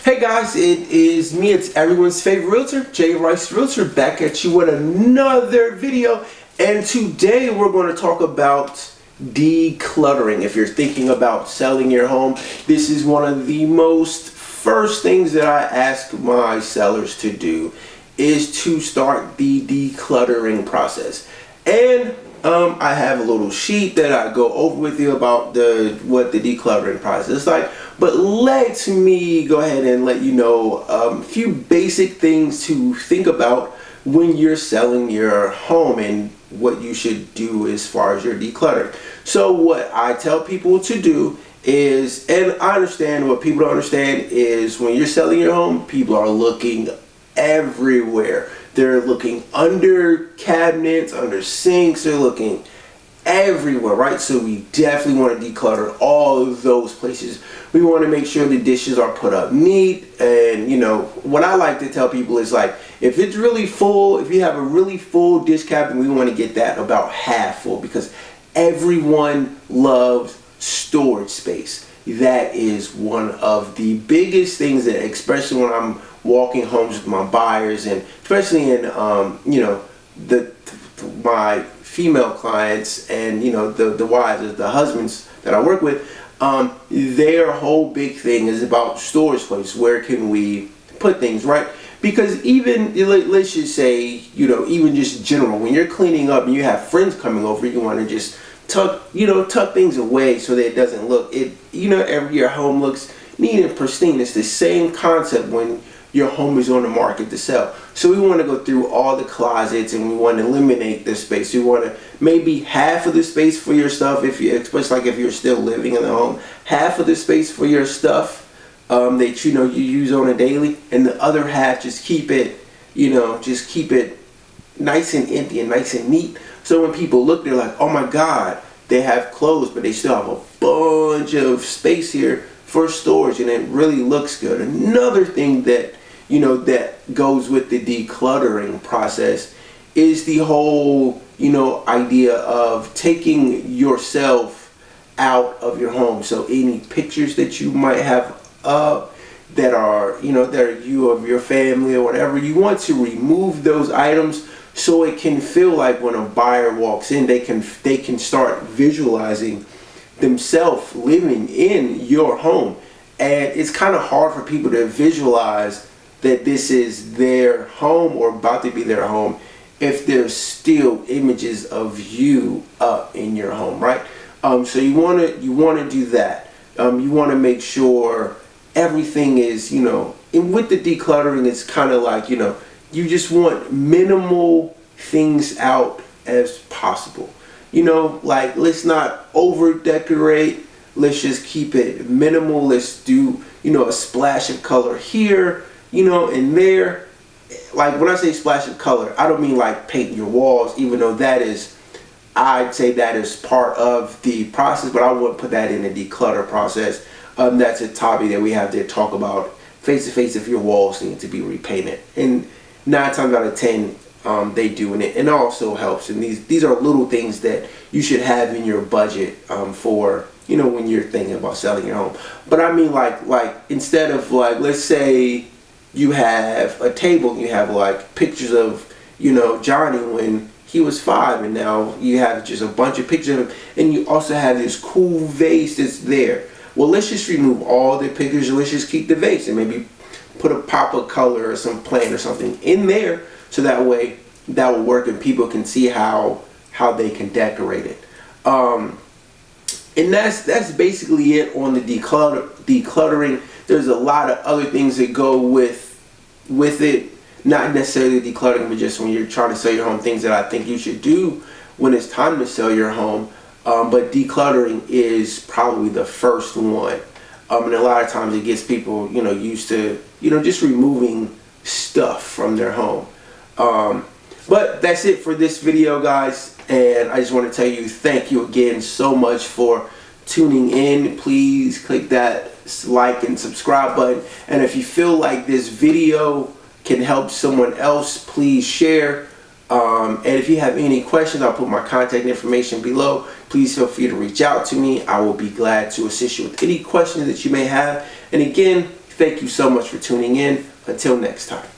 Hey guys, it is me, it's everyone's favorite realtor, Jricetherealtor, back at you with another video. And today we're going to talk about decluttering. If you're thinking about selling your home, this is one of the first things that I ask my sellers to do is to start the decluttering process. And I have a little sheet that I go over with you about what the decluttering process is like. But let me go ahead and let you know a few basic things to think about when you're selling your home and what you should do as far as your decluttering. So what I tell people to do is, and I understand what people don't understand, is when you're selling your home, people are looking everywhere. They're looking under cabinets, under sinks, they're looking everywhere, right? So we definitely want to declutter all of those places. We want to make sure the dishes are put up neat. And what I like to tell people is, like, if it's really full, if you have a really full dish cabinet, we want to get that about half full, because everyone loves storage space. That is one of the biggest things that, especially when I'm walking homes with my buyers, and especially in my female clients and the wives, the husbands that I work with, their whole big thing is about storage space. Where can we put things, right? Because even, let's just say, even just general, when you're cleaning up and you have friends coming over, you want to just tuck things away so that it doesn't look, your home looks neat and pristine. It's the same concept when your home is on the market to sell. So we want to go through all the closets and we want to eliminate the space. We want to maybe half of the space for your stuff, especially like if you're still living in the home, half of the space for your stuff that you use on a daily, and the other half just keep it nice and empty and nice and neat. So when people look, they're like, oh my God, they have clothes, but they still have a bunch of space here for storage, and it really looks good. Another thing that that goes with the decluttering process is the whole idea of taking yourself out of your home. So any pictures that you might have up that are you of your family or whatever, you want to remove those items so it can feel like when a buyer walks in, they can start visualizing themselves living in your home. And it's kind of hard for people to visualize that this is their home or about to be their home if there's still images of you up in your home, right? So you want to do that. You want to make sure everything is, and with the decluttering, it's kind of like, you just want minimal things out as possible. Like, let's not over decorate. Let's just keep it minimal. Let's do, a splash of color here, and there. Like, when I say splash of color, I don't mean like painting your walls, even though I'd say that is part of the process, but I wouldn't put that in the declutter process. That's a topic that we have to talk about face to face if your walls need to be repainted. And 9 times out of 10, they do, and it also helps. And these are little things that you should have in your budget for when you're thinking about selling your home. But I mean, like instead of, like, let's say you have a table and you have like pictures of Johnny when he was 5, and now you have just a bunch of pictures of him, and you also have this cool vase that's there. Well, let's just remove all the pictures and let's just keep the vase and maybe put a pop of color or some plant or something in there, so that way that will work and people can see how they can decorate it. And that's basically it on the decluttering. There's a lot of other things that go with it, not necessarily decluttering, but just when you're trying to sell your home, things that I think you should do when it's time to sell your home. But decluttering is probably the first one. And a lot of times it gets people, used to, just removing stuff from their home. But that's it for this video, guys. And I just want to tell you, thank you again so much for tuning in. Please click that like and subscribe button. And if you feel like this video can help someone else, please share. And if you have any questions, I'll put my contact information below. Please feel free to reach out to me. I will be glad to assist you with any questions that you may have. And again, Thank you so much for tuning in. Until next time.